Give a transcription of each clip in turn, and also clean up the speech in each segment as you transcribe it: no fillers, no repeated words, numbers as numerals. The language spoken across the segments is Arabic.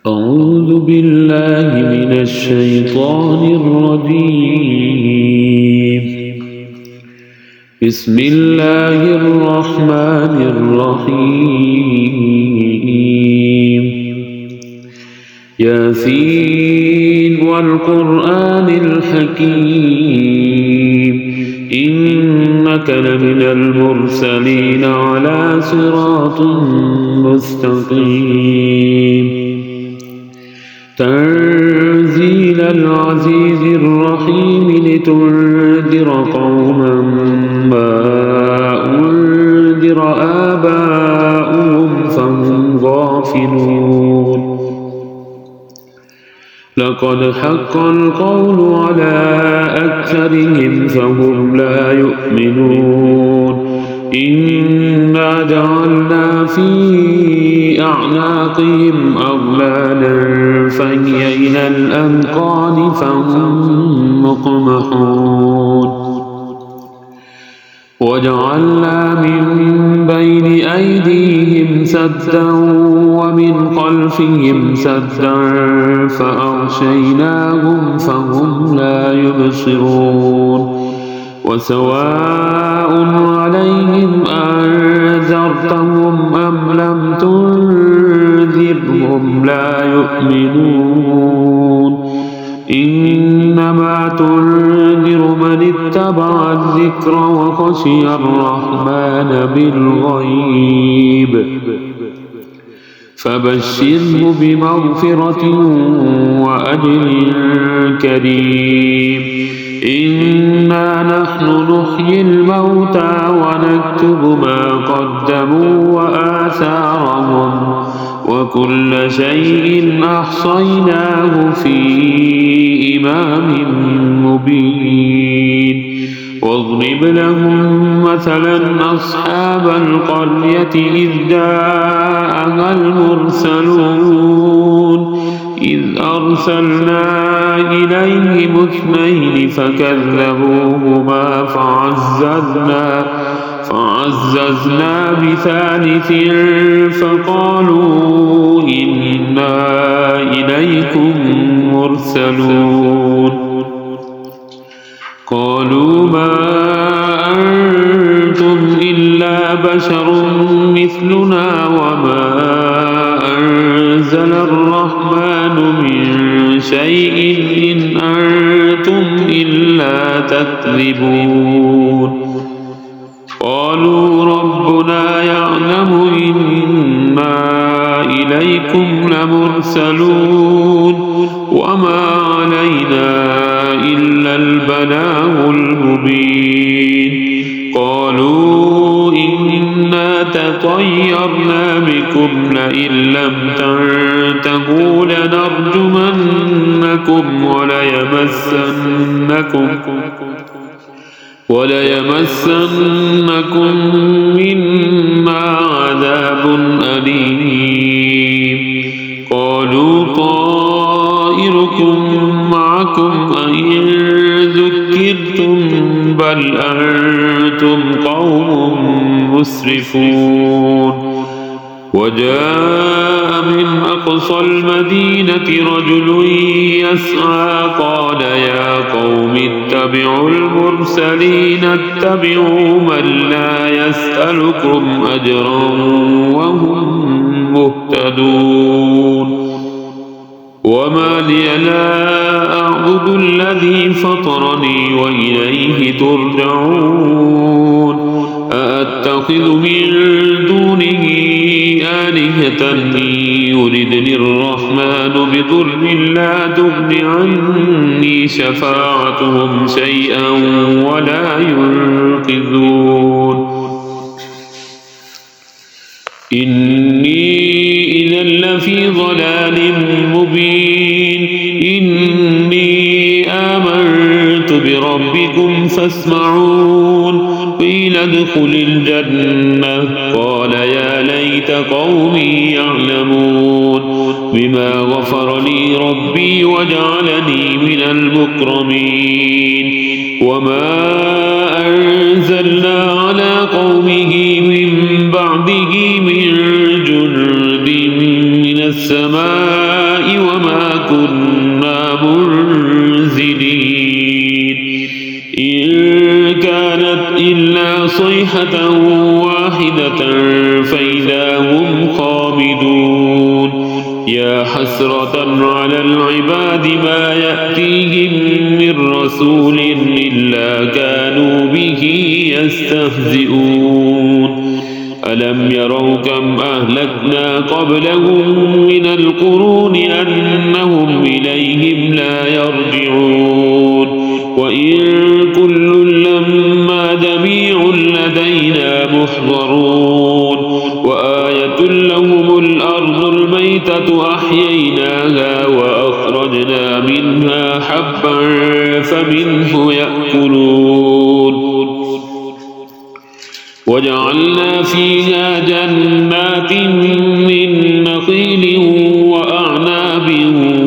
أعوذ بالله من الشيطان الرجيم. بسم الله الرحمن الرحيم. ياسين والقرآن الحكيم إنك لمن المرسلين على صراط مستقيم. تنزيل العزيز الرحيم لتنذر قوما ما أنذر آباؤهم فهم غافلون. لقد حق القول على أكثرهم فهم لا يؤمنون. إنا جعلنا في أعناقهم أغلالا فهي إلى الأذقان فهم مقمحون. وجعلنا من بين أيديهم سدا ومن خلفهم سدا فأغشيناهم فهم لا يبصرون. وسواء عليهم أنذرتهم أم لم تنذرهم لا يؤمنون. إنما تنذر من اتبع الذكر وخشي الرحمن بالغيب فبشره بمغفرة وأجر كريم. إنا نحن نحيي الموتى ونكتب ما قدموا وآثارهم وكل شيء أحصيناه في إمام مبين. واضرب لهم مثلا أصحاب القرية إذ جاءها المرسلون إذ أرسلنا إليهم اثنين فكذبوهما فعززنا بثالث فقالوا إنا إليكم مرسلون. قالوا ما أنتم إلا بشر مثلنا وما أنزل الرحمن من شيء إن أنتم إلا تكذبون. قالوا ربنا يعلم إنا إليكم لمرسلون وما علينا إلا البلاغ المبين. قالوا إنا تطيرنا بكم لئن لم تنتهوا لنرجمنكم وليمسنكم منا عذاب أليم. قالوا طائركم معكم أئن ذكرتم بل أنتم قوم مسرفون. وجاء من أقصى المدينة رجل يسعى قال يا قوم اتبعوا المرسلين اتبعوا من لا يسألكم أجرا وهم مهتدون. وما لي لا أعبد الذي فطرني وإليه ترجعون. أأتخذ من دونه آلهة يردني الرحمن بضر لا تغن عني شفاعتهم شيئا ولا ينقذون. إني إذا لفي ضلال مبين. إني آمنت بربكم فاسمعون. قيل ادخل الجنة قال يا ليت قومي يعلمون بما غفر لي ربي وجعلني من المكرمين. وما أنزلنا على قومه من بعده من جند من السماء صيحة واحدة فإذا هم خامدون يا حسرة على العباد ما يأتيهم من رسول إلا كانوا به يستهزئون ألم يروا كم أهلكنا قبلهم من القرون أنهم إليهم لا يرجعون وإن كل لما جميع لدينا محضرون وآية لهم الأرض الميتة أحييناها وأخرجنا منها حبا فمنه يأكلون وجعلنا فيها جنات من نخيل وأعناب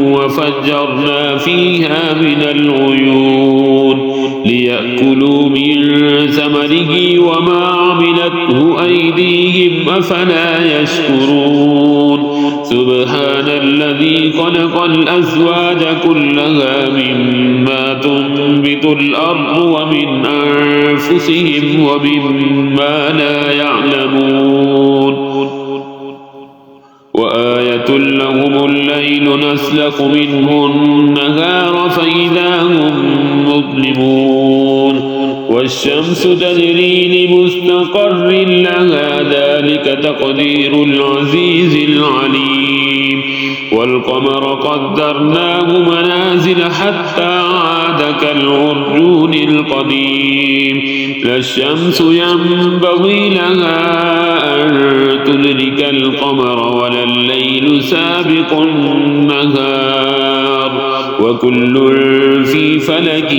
وفجرنا فيها من العيون ليأكلوا من ثمره وما عملته أيديهم أفلا يشكرون سبحان الذي خلق الأزواج كلها مما تنبت الأرض ومن أنفسهم ومما لا يعلمون وآية لهم الليل نسلخ منه النهار فإذا هم مظلمون والشمس تجري لمستقر لها ذلك تقدير العزيز العليم والقمر قدرناه منازل حتى عاد كالعرجون القديم لا الشمس ينبغي لها أن تدرك القمر ولا الليل سابق النهار وكل في فلك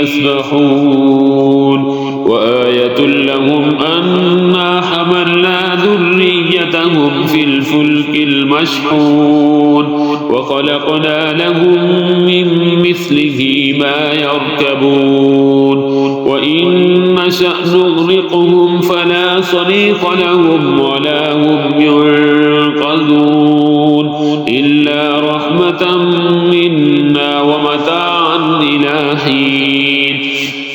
يسبحون وآية لهم أنا حملنا ذريتهم في الفلك المشحون وخلقنا لهم من مثله ما يركبون وإن نشأ نغرقهم فلا صريخ لهم ولا هم ينقذون إلا رحمة منا ومتاعا إلى حين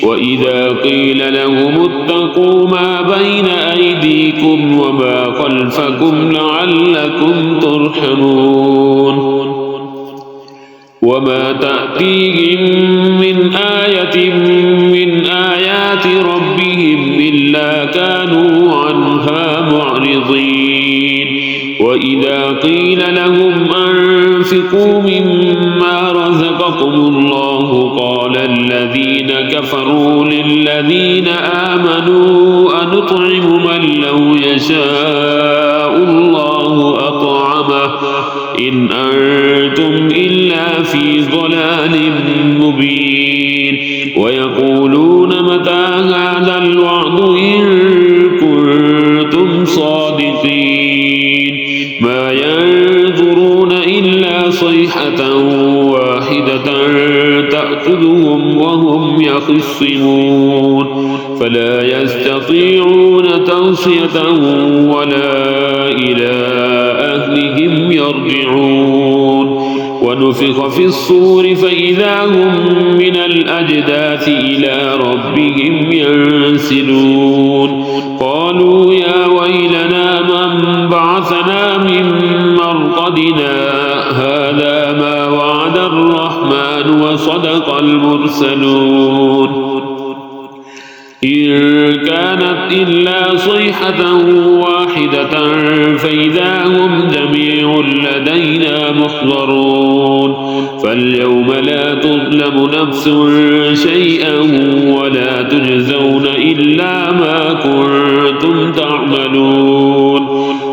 وإذا قيل لهم اتقوا ما بين أيديكم وما خلفكم لعلكم ترحمون وما تأتيهم من آية من آيات ربهم إلا كانوا عنها معرضين وإذا قيل لهم أنفقوا مما رزقكم الله قال الذين كفروا للذين آمنوا أنطعم من لو يشاء الله أطعمه إن أنتم إلا في ضلال مبين ويقولون متى هذا الوعد إن كنتم صادقين ما ينظرون إلا صيحة واحدة تأخذهم وهم يخصمون فلا يستطيعون توصية ولا إلى أهلهم يرجعون ونفخ في الصور فإذا هم من الأجداث إلى ربهم ينسلون قالوا يا ويلنا من بعثنا من مرقدنا هذا ما وعد الرحمن وصدق المرسلون إن كانت إلا صيحة واحدة فإذا هم جميع لدينا محضرون فاليوم لا تظلم نفس شيئا ولا تجزون إلا ما كنتم تعملون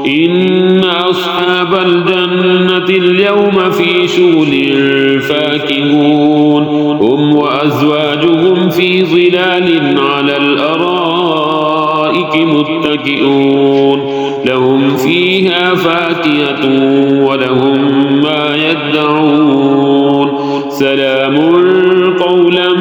إن أصحاب الجنة اليوم في شغل فاكهون هم وأزواجهم في ظلال على الأرائك متكئون لهم فيها فاكهة ولهم ما يدعون سلام قولا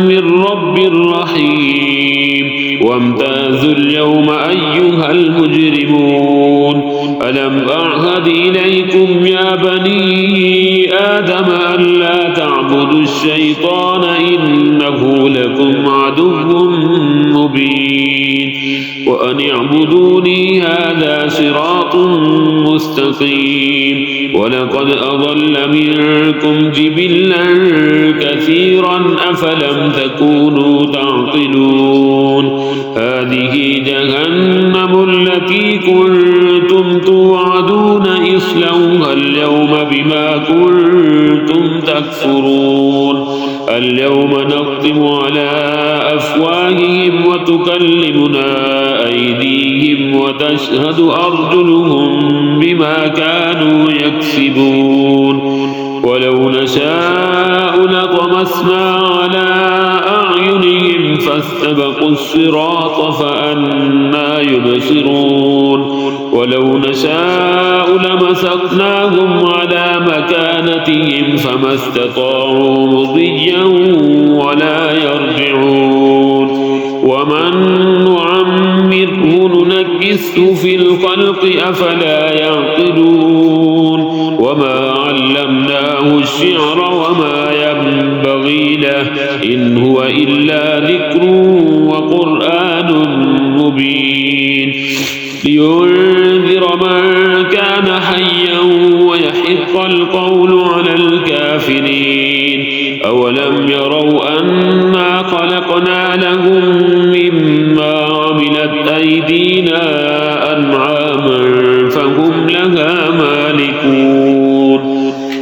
من رب رحيم وامتازوا اليوم أيها المجرمون ألم أعهد إليكم يا بني آدم ألا تعبدوا الشيطان إنه لكم عدو مبين وأن اعبدوني هذا صراط مستقيم ولقد أضل منكم جبلا كثيرا أفلم تكونوا تعقلون هذه جهنم التي كنتم توعدون اصلوها اليوم بما كنتم تكفرون اليوم نختم على أفواههم وتكلمنا أيديهم وتشهد أرجلهم بما كانوا يكسبون ولو نشاء لطمسنا على أعينهم فاستبقوا الصراط فأنى يبصرون ولو نشاء لمسخناهم على مكانتهم فما استطاعوا مضيا ولا يرجعون ومن نعمره ننكسه في الخلق أفلا يعقلون وما علمناه الشعر وما ينبغي له إن هو إلا ذكر وقرآن مبين لينذر من كان حيا ويحق القول على الكافرين أولم يروا أنا خلقنا لهم مما عملت أيدينا أنعاما فهم لها مالكون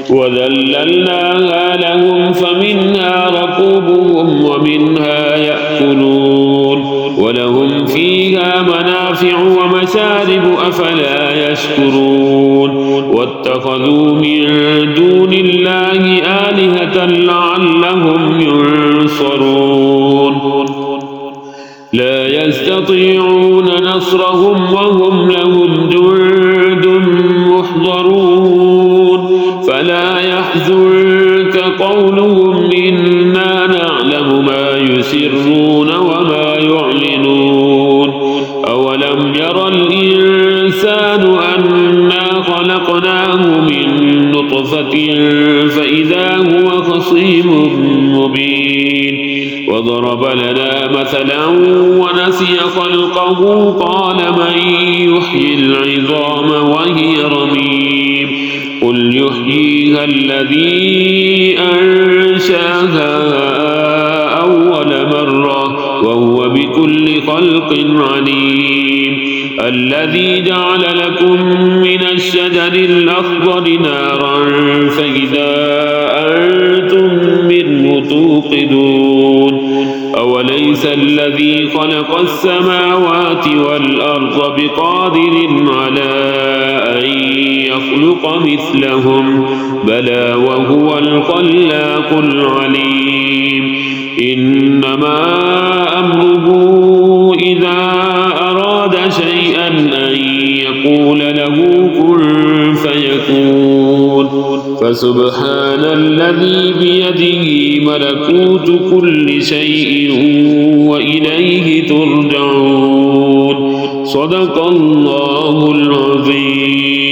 وذللناها لهم فمنها ركوبهم ومنها يأكلون ولهم فيها منافع ومشارب أفلا يشكرون واتخذوا من دون الله آلهة لعلهم ينصرون لا يستطيعون نصرهم وهم لهم جند محضرون فلا يحزنك قولهم إنا نعلم ما يسرون وما يعلنون أولم ير الإنسان أنا خلقناه من نطفة فإذا هو خصيم مبين وضرب لنا مثلا ونسي خلقه قال من يحيي العظام وهي رميم قل يحييها الذي أنشاها أول مرة وهو بكل خلق عليم الذي جعل لكم من الشجر الأخضر نارا فإذا أنتم منه توقدون أوليس الذي خلق السماوات والأرض بقادر على أن يخلق مثلهم بلى وهو الخلاق العليم إنما أمره إذا أراد شيئا أن يقول له كن فيكون فسبحان الذي بيده ملكوت كل شيء وإليه ترجعون صدق الله العظيم.